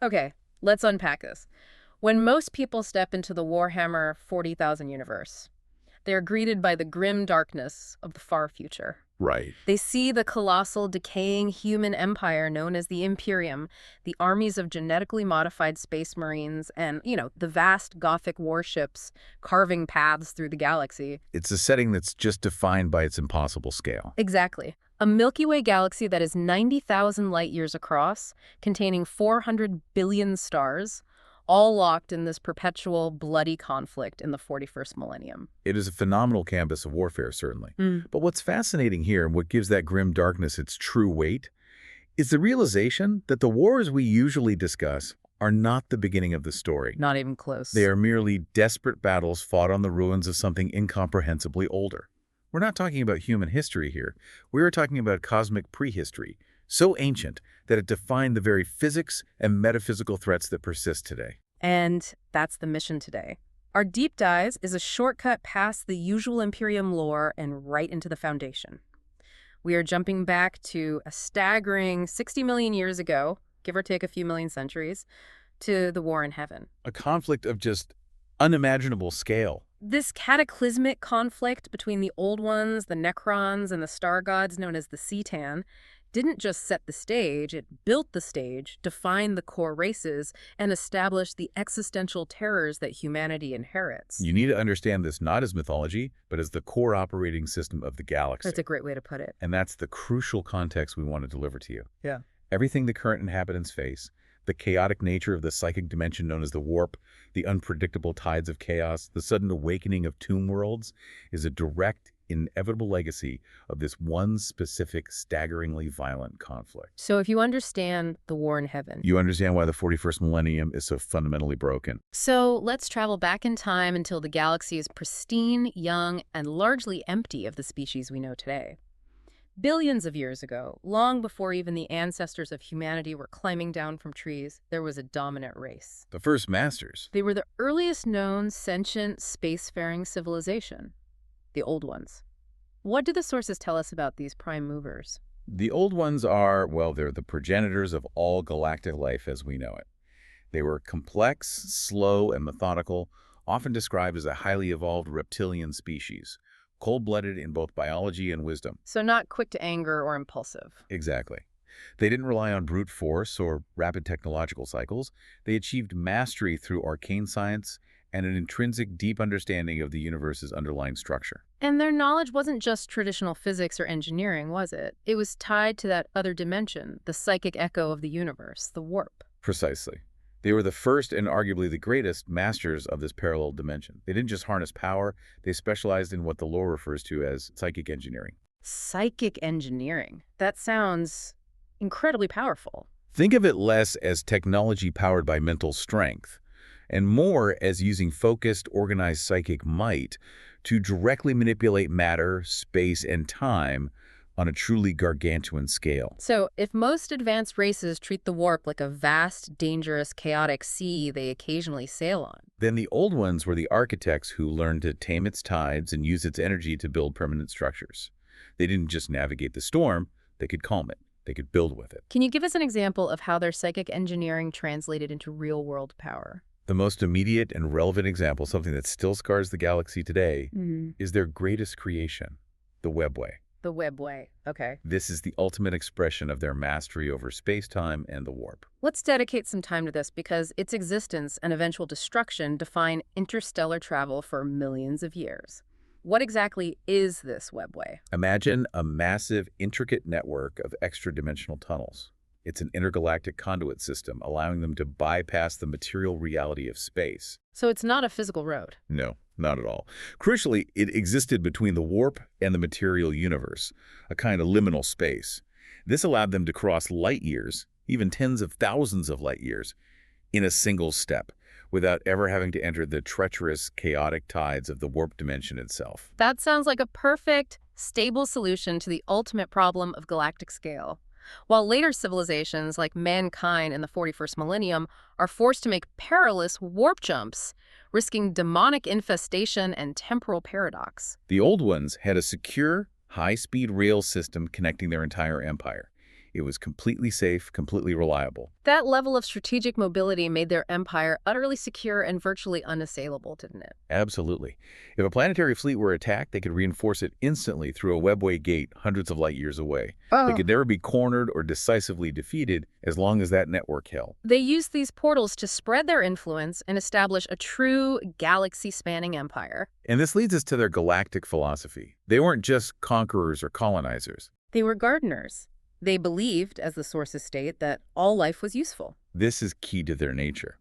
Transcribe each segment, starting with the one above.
Okay, let's unpack this. When most people step into the Warhammer 40,000 universe, they are greeted by the grim darkness of the far future. Right. They see the colossal, decaying human empire known as the Imperium, the armies of genetically modified space marines, and, the vast Gothic warships carving paths through the galaxy. It's a setting that's just defined by its impossible scale. Exactly. A Milky Way galaxy that is 90,000 light-years across, containing 400 billion stars, all locked in this perpetual, bloody conflict in the 41st millennium. It is a phenomenal canvas of warfare, certainly. But what's fascinating here, and what gives that grim darkness its true weight, is the realization that the wars we usually discuss are not the beginning of the story. Not even close. They are merely desperate battles fought on the ruins of something incomprehensibly older. We're not talking about human history here. We are talking about cosmic prehistory, so ancient that it defined the very physics and metaphysical threats that persist today. And that's the mission today. Our Deep Dives is a shortcut past the usual Imperium lore and right into the foundation. We are jumping back to a staggering 60 million years ago, give or take a few million centuries, to the War in Heaven. A conflict of just unimaginable scale. This cataclysmic conflict between the Old Ones, the Necrons, and the star gods known as the Cetan didn't just set the stage, it built the stage, defined the core races, and established the existential terrors that humanity inherits. You need to understand this not as mythology, but as the core operating system of the galaxy. That's a great way to put it. And that's the crucial context we want to deliver to you. Yeah. Everything the current inhabitants face, the chaotic nature of the psychic dimension known as the warp, the unpredictable tides of chaos, the sudden awakening of tomb worlds, is a direct, inevitable legacy of this one specific, staggeringly violent conflict. So if you understand the War in Heaven, You understand why the 41st millennium is so fundamentally broken. So let's travel back in time until the galaxy is pristine, young, and largely empty of the species we know today. Billions of years ago, long before even the ancestors of humanity were climbing down from trees, there was a dominant race. The first masters. They were the earliest known sentient spacefaring civilization, the Old Ones. What do the sources tell us about these prime movers? The old ones are, well, they're the progenitors of all galactic life as we know it. They were complex, slow, and methodical, often described as a highly evolved reptilian species, cold-blooded in both biology and wisdom. So not quick to anger or impulsive. Exactly. They didn't rely on brute force or rapid technological cycles. They achieved mastery through arcane science and an intrinsic deep understanding of the universe's underlying structure. And their knowledge wasn't just traditional physics or engineering, was it? It was tied to that other dimension, the psychic echo of the universe, the warp. Precisely. They were the first and arguably the greatest masters of this parallel dimension. They didn't just harness power, they specialized in what the lore refers to as psychic engineering. Psychic engineering. That sounds incredibly powerful. Think of it less as technology powered by mental strength, and more as using focused, organized psychic might to directly manipulate matter, space, and time on a truly gargantuan scale. So, if most advanced races treat the warp like a vast, dangerous, chaotic sea they occasionally sail on, Then the old ones were the architects who learned to tame its tides and use its energy to build permanent structures. They didn't just navigate the storm, they could calm it. They could build with it. can you give us an example of how their psychic engineering translated into real-world power? The most immediate and relevant example, something that still scars the galaxy today, is their greatest creation, the webway. The webway. Okay. This is the ultimate expression of their mastery over space-time and the warp. Let's dedicate some time to this because its existence and eventual destruction define interstellar travel for millions of years. What exactly is this webway? Imagine a massive, intricate network of extra-dimensional tunnels. It's an intergalactic conduit system, allowing them to bypass the material reality of space. So it's not a physical road. No, not at all. Crucially, it existed between the warp and the material universe, a kind of liminal space. This allowed them to cross light years, even tens of thousands of light years, in a single step, without ever having to enter the treacherous, chaotic tides of the warp dimension itself. That sounds like a perfect, stable solution to the ultimate problem of galactic scale. While later civilizations, like mankind in the 41st millennium, are forced to make perilous warp jumps, risking demonic infestation and temporal paradox. The old ones had a secure, high-speed rail system connecting their entire empire. It was completely safe, completely reliable. That level of strategic mobility made their empire utterly secure and virtually unassailable, didn't it? Absolutely. If a planetary fleet were attacked, they could reinforce it instantly through a webway gate hundreds of light years away. They Oh. could never be cornered or decisively defeated as long as that network held. They used these portals to spread their influence and establish a true galaxy-spanning empire. And this leads us to their galactic philosophy. They weren't just conquerors or colonizers. They were gardeners. They believed, as the sources state, that all life was useful. This is key to their nature.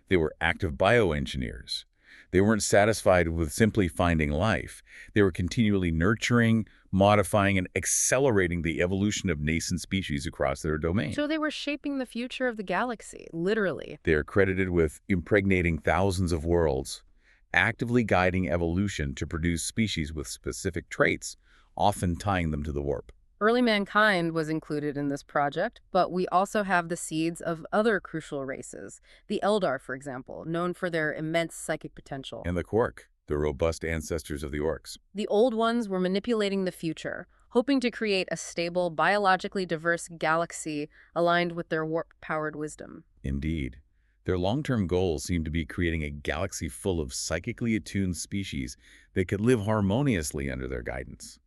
They were active bioengineers. They weren't satisfied with simply finding life. They were continually nurturing, modifying, and accelerating the evolution of nascent species across their domain. So they were shaping the future of the galaxy, literally. They are credited with impregnating thousands of worlds, actively guiding evolution to produce species with specific traits, often tying them to the warp. Early mankind was included in this project, but we also have the seeds of other crucial races. The Eldar, for example, known for their immense psychic potential. And the Quark, the robust ancestors of the Orcs. The Old Ones were manipulating the future, hoping to create a stable, biologically diverse galaxy aligned with their warp-powered wisdom. Indeed. Their long-term goals seem to be creating a galaxy full of psychically attuned species that could live harmoniously under their guidance.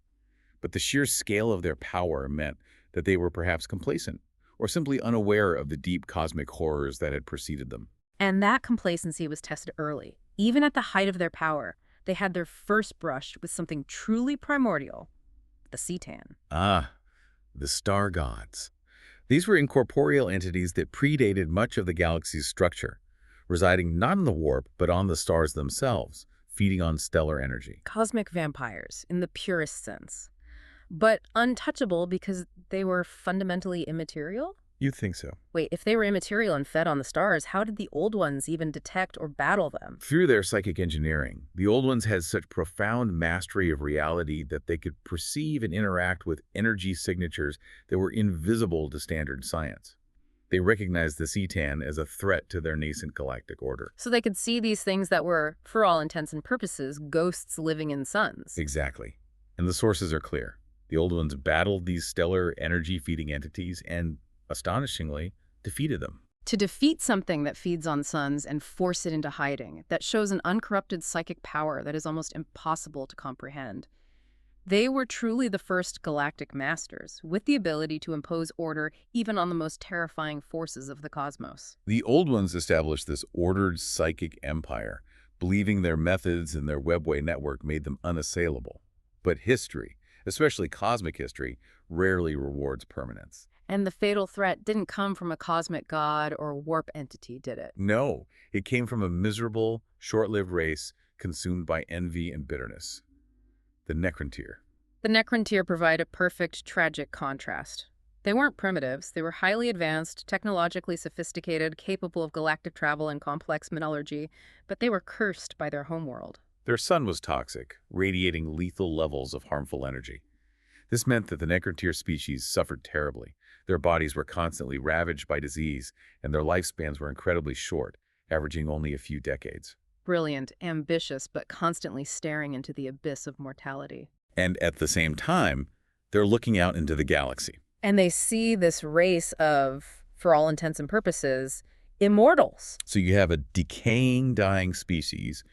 But the sheer scale of their power meant that they were perhaps complacent or simply unaware of the deep cosmic horrors that had preceded them. And that complacency was tested early. Even at the height of their power, they had their first brush with something truly primordial, the Cetan. Ah, the star gods. These were incorporeal entities that predated much of the galaxy's structure, residing not in the warp but on the stars themselves, feeding on stellar energy. Cosmic vampires, in the purest sense. But untouchable because they were fundamentally immaterial? You'd think so. Wait, if they were immaterial and fed on the stars, how did the Old Ones even detect or battle them? Through their psychic engineering, the Old Ones had such profound mastery of reality that they could perceive and interact with energy signatures that were invisible to standard science. They recognized the Cetan as a threat to their nascent galactic order. So they could see these things that were, for all intents and purposes, ghosts living in suns. Exactly. And the sources are clear. The Old Ones battled these stellar energy-feeding entities and, astonishingly, defeated them. To defeat something that feeds on suns and force it into hiding, that shows an uncorrupted psychic power that is almost impossible to comprehend. They were truly the first galactic masters, with the ability to impose order even on the most terrifying forces of the cosmos. The Old Ones established this ordered psychic empire, believing their methods and their webway network made them unassailable. But history, especially cosmic history, rarely rewards permanence. And the fatal threat didn't come from a cosmic god or warp entity, did it? No, it came from a miserable, short-lived race consumed by envy and bitterness. The Necrontyr. The Necrontyr provide a perfect, tragic contrast. They weren't primitives. They were highly advanced, technologically sophisticated, capable of galactic travel and complex metallurgy, but they were cursed by their homeworld. Their sun was toxic, radiating lethal levels of harmful energy. This meant that the Necrontyr species suffered terribly. Their bodies were constantly ravaged by disease, and their lifespans were incredibly short, averaging only a few decades. Brilliant, ambitious, but constantly staring into the abyss of mortality. And at the same time, they're looking out into the galaxy. And they see this race of, for all intents and purposes, immortals. So you have a decaying, dying species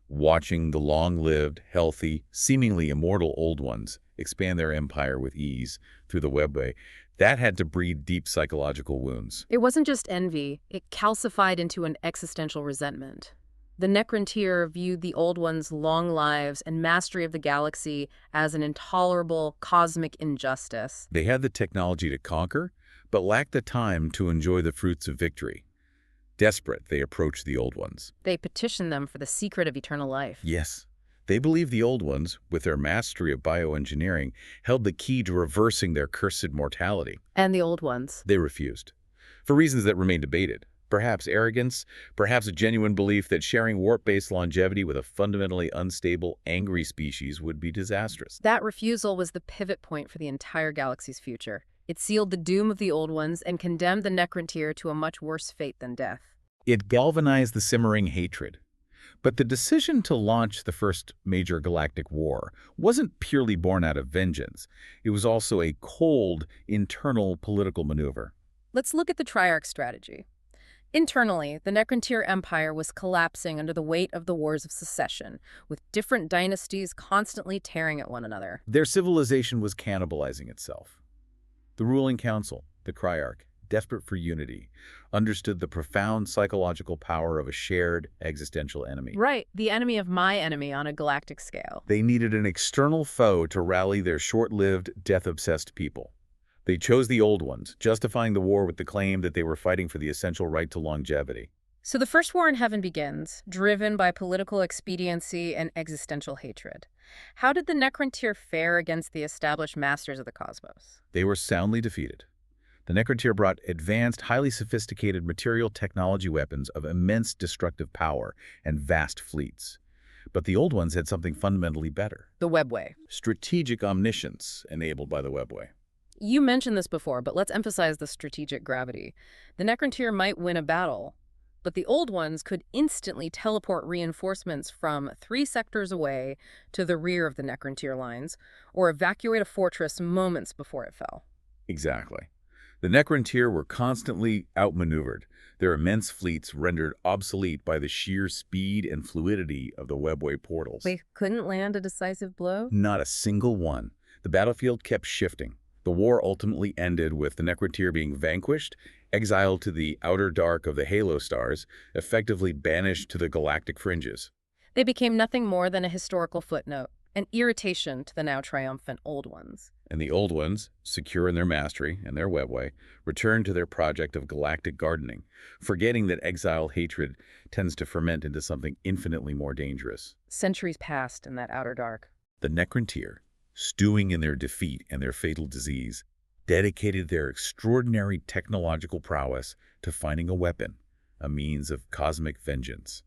watching the long-lived, healthy, seemingly immortal Old Ones expand their empire with ease through the webway. That had to breed deep psychological wounds. It wasn't just envy. It calcified into an existential resentment. The Necrontyr viewed the Old Ones' long lives and mastery of the galaxy as an intolerable cosmic injustice. They had the technology to conquer, but lacked the time to enjoy the fruits of victory. Desperate, they approached the Old Ones. They petitioned them for the secret of eternal life. Yes. They believed the Old Ones, with their mastery of bioengineering, held the key to reversing their cursed mortality. And the Old Ones. They refused, for reasons that remain debated. Perhaps arrogance, perhaps a genuine belief that sharing warp-based longevity with a fundamentally unstable, angry species would be disastrous. That refusal was the pivot point for the entire galaxy's future. It sealed the doom of the Old Ones and condemned the Necrontyr to a much worse fate than death. It galvanized the simmering hatred. But the decision to launch the first major galactic war wasn't purely born out of vengeance. It was also a cold, internal political maneuver. Let's look at the Triarch strategy. Internally, the Necrontyr Empire was collapsing under the weight of the Wars of Secession, with different dynasties constantly tearing at one another. Their civilization was cannibalizing itself. The ruling council, the Triarch, desperate for unity, understood the profound psychological power of a shared existential enemy. Right, the enemy of my enemy on a galactic scale. They needed an external foe to rally their short-lived, death-obsessed people. They chose the Old Ones, justifying the war with the claim that they were fighting for the essential right to longevity. So the First War in Heaven begins, driven by political expediency and existential hatred. How did the Necrontyr fare against the established masters of the cosmos? They were soundly defeated. The Necrontyr brought advanced, highly sophisticated material technology weapons of immense destructive power and vast fleets. But the Old Ones had something fundamentally better. The Webway. Strategic omniscience enabled by the Webway. You mentioned this before, but let's emphasize the strategic gravity. The Necrontyr might win a battle, but the Old Ones could instantly teleport reinforcements from 3 sectors away to the rear of the Necrontyr lines, or evacuate a fortress moments before it fell. Exactly. The Necrontyr were constantly outmaneuvered, their immense fleets rendered obsolete by the sheer speed and fluidity of the Webway portals. They couldn't land a decisive blow? Not a single one. The battlefield kept shifting. The war ultimately ended with the Necrontyr being vanquished, exiled to the outer dark of the Halo stars, effectively banished to the galactic fringes. They became nothing more than a historical footnote, an irritation to the now triumphant Old Ones. And the Old Ones, secure in their mastery and their Webway, returned to their project of galactic gardening, forgetting that exile hatred tends to ferment into something infinitely more dangerous. Centuries passed in that outer dark. The Necrontyr, stewing in their defeat and their fatal disease, dedicated their extraordinary technological prowess to finding a weapon, a means of cosmic vengeance.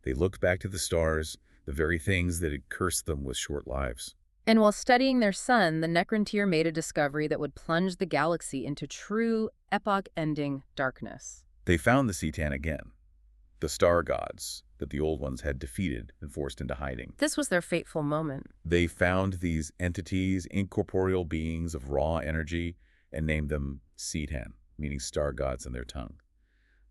They looked back to the stars, the very things that had cursed them with short lives. And while studying their sun, the Necrontyr made a discovery that would plunge the galaxy into true, epoch-ending darkness. They found the Cetan again, the star gods that the Old Ones had defeated and forced into hiding. This was their fateful moment. They found these entities, incorporeal beings of raw energy, and named them Cetan, meaning star gods in their tongue.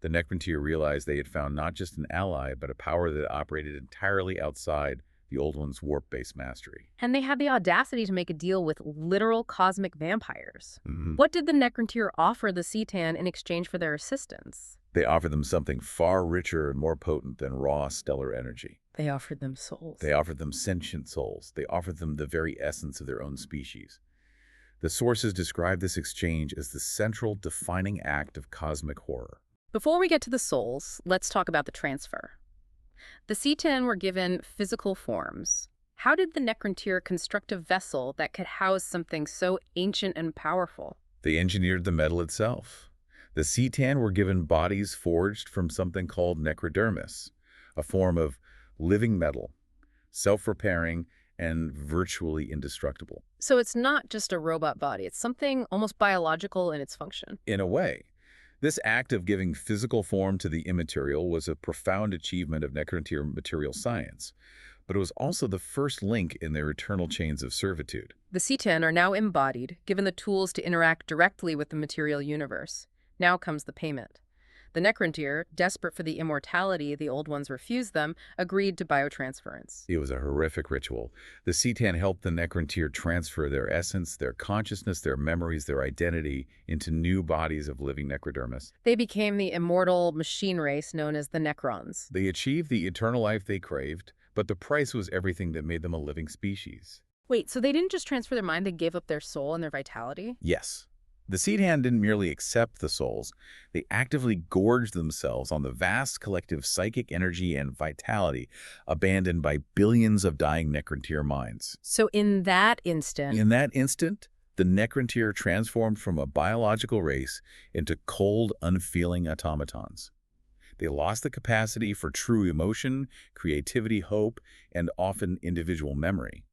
The Necrontyr realized they had found not just an ally, but a power that operated entirely outside the Old One's warp-based mastery. And they had the audacity to make a deal with literal cosmic vampires. Mm-hmm. What did the Necrontyr offer the Cetan in exchange for their assistance? They offered them something far richer and more potent than raw stellar energy. They offered them souls. They offered them sentient souls. They offered them the very essence of their own species. The sources describe this exchange as the central defining act of cosmic horror. Before we get to the souls, let's talk about the transfer. The Cetan were given physical forms. How did the Necrontyr construct a vessel that could house something so ancient and powerful? They engineered the metal itself. The Cetan were given bodies forged from something called necrodermis, a form of living metal, self-repairing and virtually indestructible. So it's not just a robot body, it's something almost biological in its function. In a way, this act of giving physical form to the immaterial was a profound achievement of Necrontyr material science, but it was also the first link in their eternal chains of servitude. The Cetan are now embodied, given the tools to interact directly with the material universe. Now comes the payment. The Necrontyr, desperate for the immortality the Old Ones refused them, agreed to biotransference. It was a horrific ritual. The Cetan helped the Necrontyr transfer their essence, their consciousness, their memories, their identity into new bodies of living necrodermis. They became the immortal machine race known as the Necrons. They achieved the eternal life they craved, but the price was everything that made them a living species. Wait, so they didn't just transfer their mind, they gave up their soul and their vitality? Yes. The Cetan didn't merely accept the souls, they actively gorged themselves on the vast collective psychic energy and vitality abandoned by billions of dying Necrontyr minds. So in that instant, the Necrontyr transformed from a biological race into cold, unfeeling automatons. They lost the capacity for true emotion, creativity, hope, and often individual memory.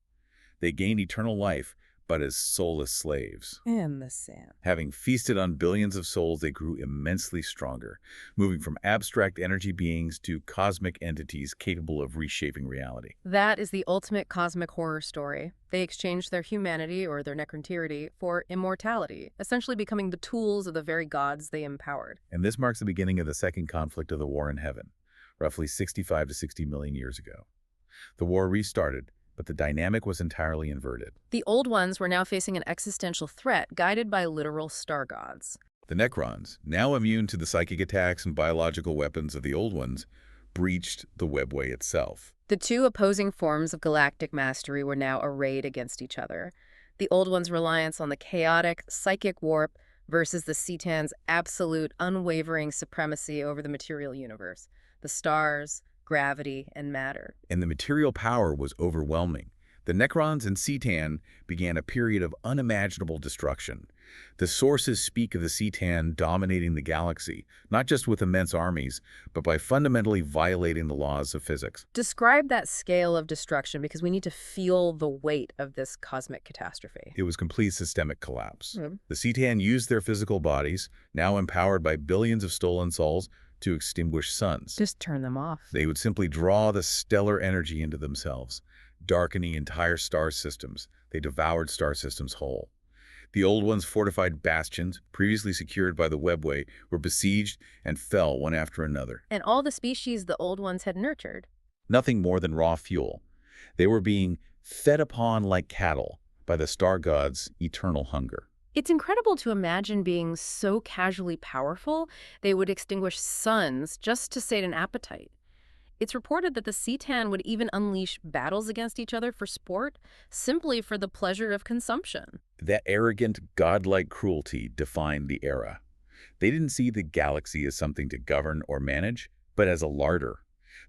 They gained eternal life, but as soulless slaves. In the sand. Having feasted on billions of souls, they grew immensely stronger, moving from abstract energy beings to cosmic entities capable of reshaping reality. That is the ultimate cosmic horror story. They exchanged their humanity, or their necronterity, for immortality, essentially becoming the tools of the very gods they empowered. And this marks the beginning of the second conflict of the War in Heaven, roughly 65 to 60 million years ago. The war restarted, but the dynamic was entirely inverted. The Old Ones were now facing an existential threat guided by literal star gods. The Necrons, now immune to the psychic attacks and biological weapons of the Old Ones, breached the webway itself. The two opposing forms of galactic mastery were now arrayed against each other. The Old Ones' reliance on the chaotic, psychic warp versus the Cetans' absolute, unwavering supremacy over the material universe, the stars, gravity, and matter. And the material power was overwhelming. The Necrons and Cetan began a period of unimaginable destruction. The sources speak of the Cetan dominating the galaxy, not just with immense armies, but by fundamentally violating the laws of physics. Describe that scale of destruction, because we need to feel the weight of this cosmic catastrophe. It was complete systemic collapse. Mm. The Cetan used their physical bodies, now empowered by billions of stolen souls, to extinguish suns. Just turn them off. They would simply draw the stellar energy into themselves, darkening entire star systems. They devoured star systems whole. The Old Ones' fortified bastions, previously secured by the webway, were besieged and fell one after another. And all the species the Old Ones had nurtured. Nothing more than raw fuel. They were being fed upon like cattle by the star gods' eternal hunger. It's incredible to imagine being so casually powerful, they would extinguish suns just to sate an appetite. It's reported that the Cetan would even unleash battles against each other for sport, simply for the pleasure of consumption. That arrogant, godlike cruelty defined the era. They didn't see the galaxy as something to govern or manage, but as a larder.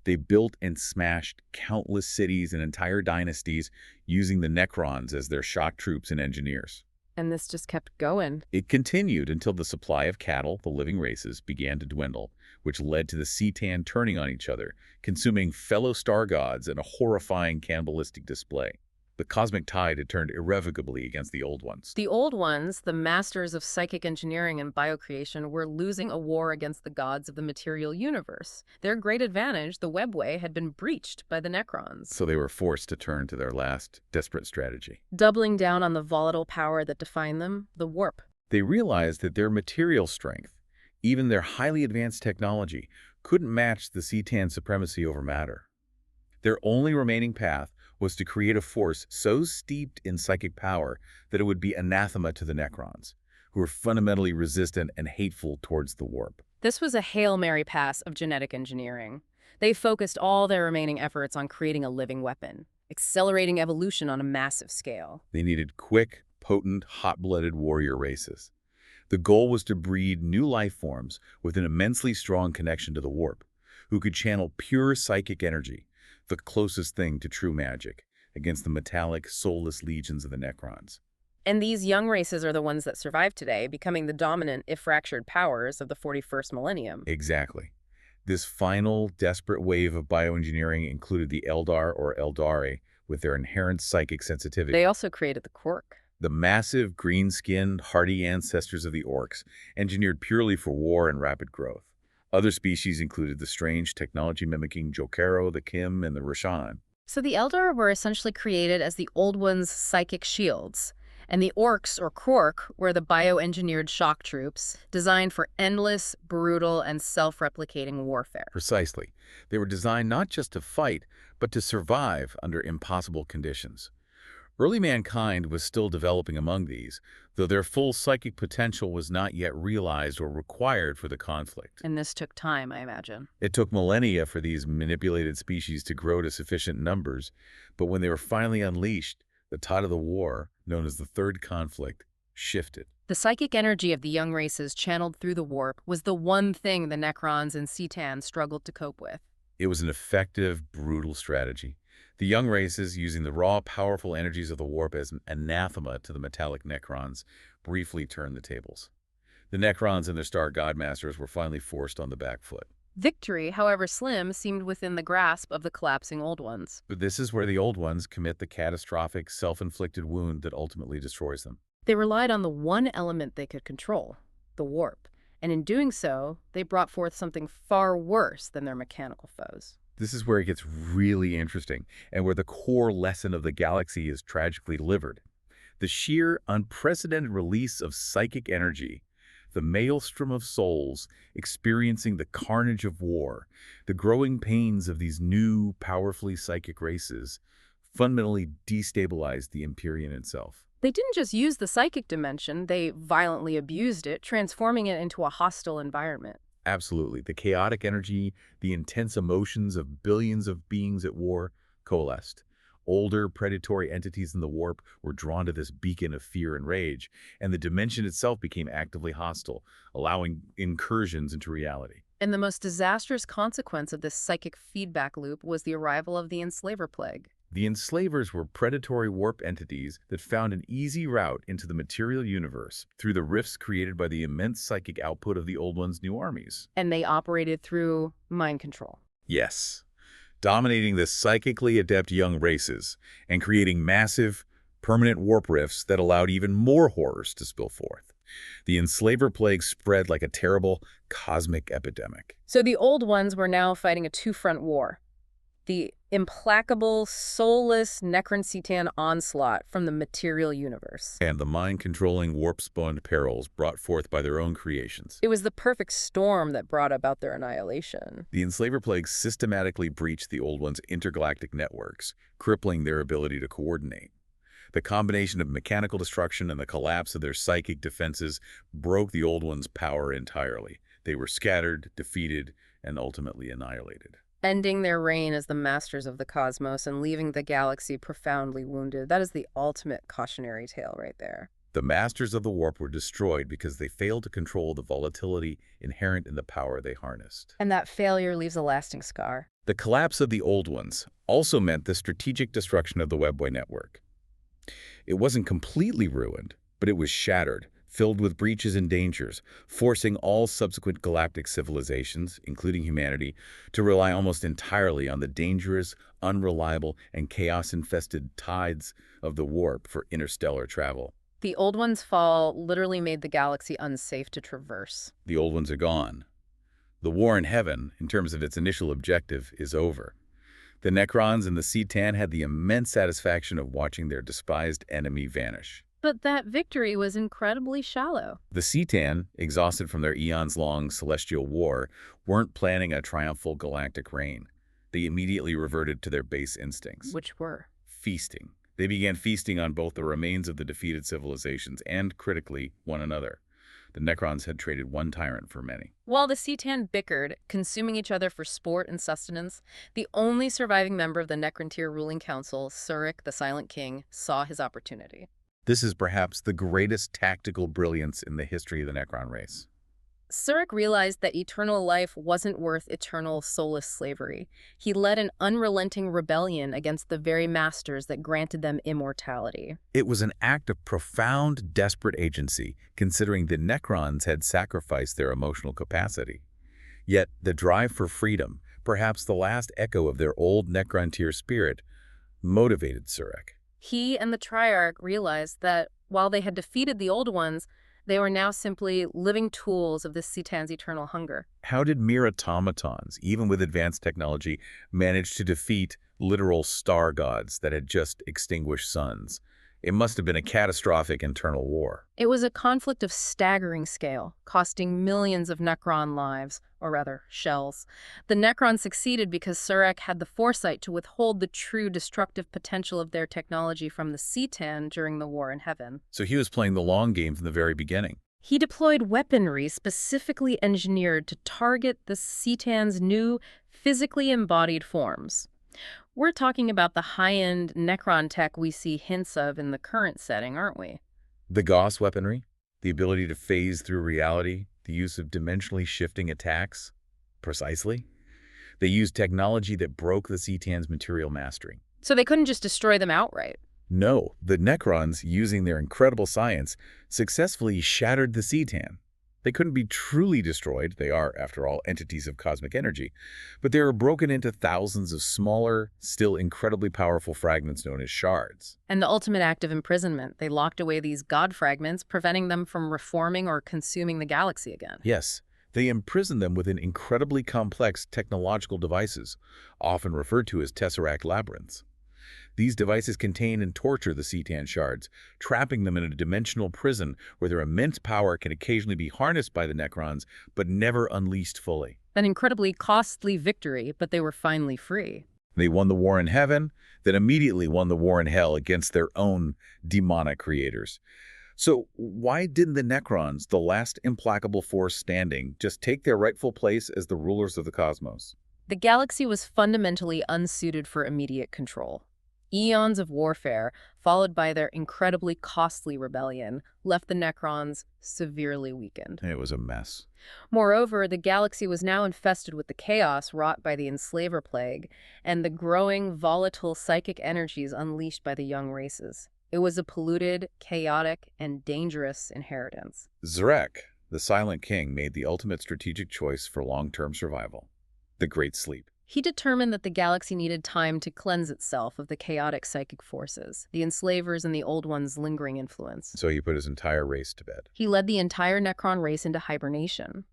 They built and smashed countless cities and entire dynasties using the Necrons as their shock troops and engineers. And this just kept going. It continued until the supply of cattle, the living races, began to dwindle, which led to the Cetan turning on each other, consuming fellow star gods in a horrifying cannibalistic display. The cosmic tide had turned irrevocably against the Old Ones. The Old Ones, the masters of psychic engineering and biocreation, were losing a war against the gods of the material universe. Their great advantage, the webway, had been breached by the Necrons. So they were forced to turn to their last desperate strategy. Doubling down on the volatile power that defined them, the warp. They realized that their material strength, even their highly advanced technology, couldn't match the Cetan supremacy over matter. Their only remaining path was to create a force so steeped in psychic power that it would be anathema to the Necrons, who were fundamentally resistant and hateful towards the warp. This was a Hail Mary pass of genetic engineering. They focused all their remaining efforts on creating a living weapon, accelerating evolution on a massive scale. They needed quick, potent, hot-blooded warrior races. The goal was to breed new life forms with an immensely strong connection to the warp, who could channel pure psychic energy, the closest thing to true magic, against the metallic, soulless legions of the Necrons. And these young races are the ones that survive today, becoming the dominant, if fractured, powers of the 41st millennium. Exactly. This final, desperate wave of bioengineering included the Eldar or Eldari, with their inherent psychic sensitivity. They also created the Quark. The massive, green-skinned, hardy ancestors of the Orcs, engineered purely for war and rapid growth. Other species included the strange technology-mimicking Jokero, the Kim, and the Roshan. So the Eldar were essentially created as the Old Ones' psychic shields, and the Orcs, or Quark, were the bioengineered shock troops, designed for endless, brutal, and self-replicating warfare. Precisely. They were designed not just to fight, but to survive under impossible conditions. Early mankind was still developing among these, though their full psychic potential was not yet realized or required for the conflict. And this took time, I imagine. It took millennia for these manipulated species to grow to sufficient numbers, but when they were finally unleashed, the tide of the war, known as the Third Conflict, shifted. The psychic energy of the young races channeled through the warp was the one thing the Necrons and Cetan struggled to cope with. It was an effective, brutal strategy. The young races, using the raw, powerful energies of the warp as an anathema to the metallic Necrons, briefly turned the tables. The Necrons and their star godmasters were finally forced on the back foot. Victory, however slim, seemed within the grasp of the collapsing Old Ones. But this is where the Old Ones commit the catastrophic, self-inflicted wound that ultimately destroys them. They relied on the one element they could control, the warp, and in doing so, they brought forth something far worse than their mechanical foes. This is where it gets really interesting, and where the core lesson of the galaxy is tragically delivered. The sheer, unprecedented release of psychic energy, the maelstrom of souls experiencing the carnage of war, the growing pains of these new, powerfully psychic races, fundamentally destabilized the Empyrean itself. They didn't just use the psychic dimension, they violently abused it, transforming it into a hostile environment. Absolutely. The chaotic energy, the intense emotions of billions of beings at war coalesced. Older, predatory entities in the warp were drawn to this beacon of fear and rage, and the dimension itself became actively hostile, allowing incursions into reality. And the most disastrous consequence of this psychic feedback loop was the arrival of the Enslaver Plague. The enslavers were predatory warp entities that found an easy route into the material universe through the rifts created by the immense psychic output of the Old One's new armies. And they operated through mind control. Yes, dominating the psychically adept young races and creating massive, permanent warp rifts that allowed even more horrors to spill forth. The Enslaver Plague spread like a terrible cosmic epidemic. So the Old Ones were now fighting a two-front war. The implacable, soulless Necron-Citan onslaught from the material universe. And the mind-controlling, warp-spawned perils brought forth by their own creations. It was the perfect storm that brought about their annihilation. The Enslaver Plague systematically breached the Old One's intergalactic networks, crippling their ability to coordinate. The combination of mechanical destruction and the collapse of their psychic defenses broke the Old One's power entirely. They were scattered, defeated, and ultimately annihilated. Ending their reign as the masters of the cosmos and leaving the galaxy profoundly wounded. That is the ultimate cautionary tale right there. The masters of the warp were destroyed because they failed to control the volatility inherent in the power they harnessed. And that failure leaves a lasting scar. The collapse of the Old Ones also meant the strategic destruction of the Webway network. It wasn't completely ruined, but it was shattered, filled with breaches and dangers, forcing all subsequent galactic civilizations, including humanity, to rely almost entirely on the dangerous, unreliable, and chaos-infested tides of the warp for interstellar travel. The Old Ones' fall literally made the galaxy unsafe to traverse. The Old Ones are gone. The war in heaven, in terms of its initial objective, is over. The Necrons and the Citan had the immense satisfaction of watching their despised enemy vanish. But that victory was incredibly shallow. The Citan, exhausted from their eons-long celestial war, weren't planning a triumphal galactic reign. They immediately reverted to their base instincts. Which were? Feasting. They began feasting on both the remains of the defeated civilizations and, critically, one another. The Necrons had traded one tyrant for many. While the Citan bickered, consuming each other for sport and sustenance, the only surviving member of the Necrontyr ruling council, Surik, the Silent King, saw his opportunity. This is perhaps the greatest tactical brilliance in the history of the Necron race. Surik realized that eternal life wasn't worth eternal soulless slavery. He led an unrelenting rebellion against the very masters that granted them immortality. It was an act of profound, desperate agency, considering the Necrons had sacrificed their emotional capacity. Yet the drive for freedom, perhaps the last echo of their old Necrontyr spirit, motivated Surik. He and the Triarch realized that while they had defeated the Old Ones, they were now simply living tools of the Citan's eternal hunger. How did mere automatons, even with advanced technology, manage to defeat literal star gods that had just extinguished suns? It must have been a catastrophic internal war. It was a conflict of staggering scale, costing millions of Necron lives, or rather, shells. The Necrons succeeded because Surik had the foresight to withhold the true destructive potential of their technology from the Citan during the war in heaven. So he was playing the long game from the very beginning. He deployed weaponry specifically engineered to target the Citan's new, physically embodied forms. We're talking about the high-end Necron tech we see hints of in the current setting, aren't we? The Gauss weaponry, the ability to phase through reality, the use of dimensionally shifting attacks. Precisely. They used technology that broke the Citan's material mastery. So they couldn't just destroy them outright. No, the Necrons, using their incredible science, successfully shattered the Citan. They couldn't be truly destroyed. They are, after all, entities of cosmic energy. But they were broken into thousands of smaller, still incredibly powerful fragments known as shards. And the ultimate act of imprisonment, they locked away these god fragments, preventing them from reforming or consuming the galaxy again. Yes, they imprisoned them within incredibly complex technological devices, often referred to as tesseract labyrinths. These devices contain and torture the Cetan shards, trapping them in a dimensional prison where their immense power can occasionally be harnessed by the Necrons, but never unleashed fully. An incredibly costly victory, but they were finally free. They won the war in heaven, then immediately won the war in hell against their own demonic creators. So why didn't the Necrons, the last implacable force standing, just take their rightful place as the rulers of the cosmos? The galaxy was fundamentally unsuited for immediate control. Eons of warfare, followed by their incredibly costly rebellion, left the Necrons severely weakened. It was a mess. Moreover, the galaxy was now infested with the chaos wrought by the Enslaver Plague and the growing, volatile psychic energies unleashed by the young races. It was a polluted, chaotic, and dangerous inheritance. Zarek, the Silent King, made the ultimate strategic choice for long-term survival: the Great Sleep. He determined that the galaxy needed time to cleanse itself of the chaotic psychic forces, the enslavers and the Old One's lingering influence. So he put his entire race to bed. He led the entire Necron race into hibernation.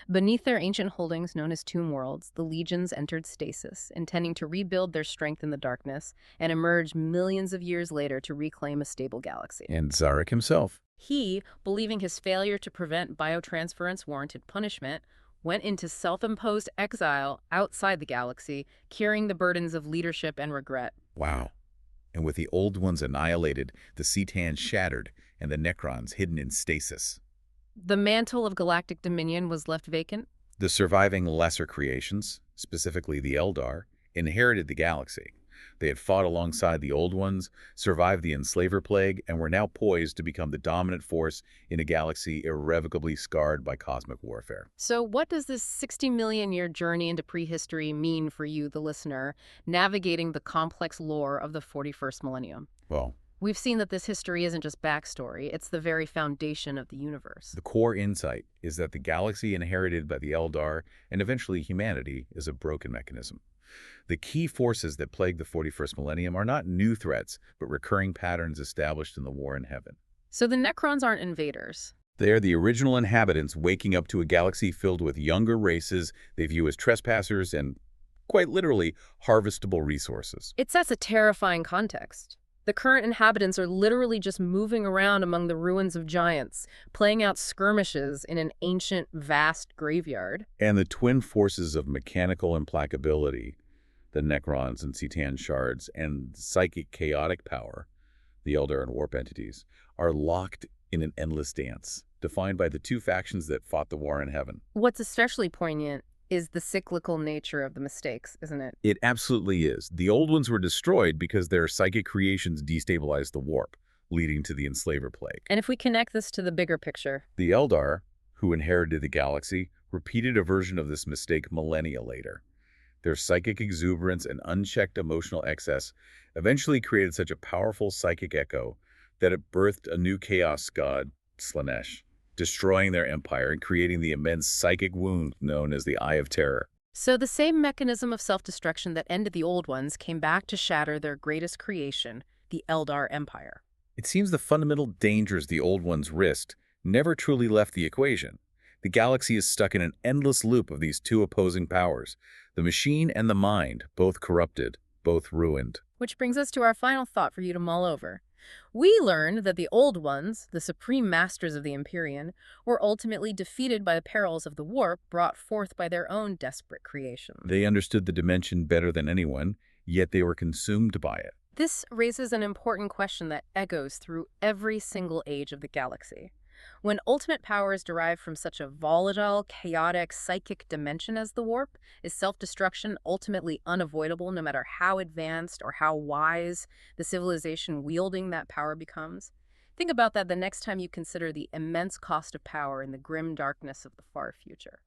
Beneath their ancient holdings known as Tomb Worlds, the legions entered stasis, intending to rebuild their strength in the darkness and emerge millions of years later to reclaim a stable galaxy. And Zarek himself. He, believing his failure to prevent biotransference warranted punishment, went into self-imposed exile outside the galaxy, carrying the burdens of leadership and regret. Wow. And with the Old Ones annihilated, the Cetan shattered, and the Necrons hidden in stasis. The mantle of galactic dominion was left vacant. The surviving lesser creations, specifically the Eldar, inherited the galaxy. They had fought alongside the Old Ones, survived the Enslaver Plague, and were now poised to become the dominant force in a galaxy irrevocably scarred by cosmic warfare. So what does this 60-million-year journey into prehistory mean for you, the listener, navigating the complex lore of the 41st millennium? Well, We've seen that this history isn't just backstory, it's the very foundation of the universe. the core insight is that the galaxy inherited by the Eldar, and eventually humanity, is a broken mechanism. The key forces that plague the 41st millennium are not new threats, but recurring patterns established in the war in heaven. So the Necrons aren't invaders. They are the original inhabitants waking up to a galaxy filled with younger races they view as trespassers and, quite literally, harvestable resources. It sets a terrifying context. The current inhabitants are literally just moving around among the ruins of giants, playing out skirmishes in an ancient, vast graveyard. And the twin forces of mechanical implacability, the Necrons and Cetan shards, and psychic chaotic power, the Eldar and Warp entities, are locked in an endless dance, defined by the two factions that fought the war in heaven. What's especially poignant is the cyclical nature of the mistakes, isn't it? It absolutely is. The Old Ones were destroyed because their psychic creations destabilized the Warp, leading to the Enslaver Plague. And if we connect this to the bigger picture, The Eldar, who inherited the galaxy, repeated a version of this mistake millennia later. Their psychic exuberance and unchecked emotional excess eventually created such a powerful psychic echo that it birthed a new chaos god, Slanesh, destroying their empire and creating the immense psychic wound known as the Eye of Terror. so the same mechanism of self-destruction that ended the Old Ones came back to shatter their greatest creation, the Eldar Empire. It seems the fundamental dangers the Old Ones risked never truly left the equation. The galaxy is stuck in an endless loop of these two opposing powers, the machine and the mind, both corrupted, both ruined. Which brings us to our final thought for you to mull over. We learned that the Old Ones, the supreme masters of the Empyrean, were ultimately defeated by the perils of the warp brought forth by their own desperate creations. They understood the dimension better than anyone, yet they were consumed by it. This raises an important question that echoes through every single age of the galaxy. When ultimate power is derived from such a volatile, chaotic, psychic dimension as the warp, is self-destruction ultimately unavoidable no matter how advanced or how wise the civilization wielding that power becomes? Think about that the next time you consider the immense cost of power in the grim darkness of the far future.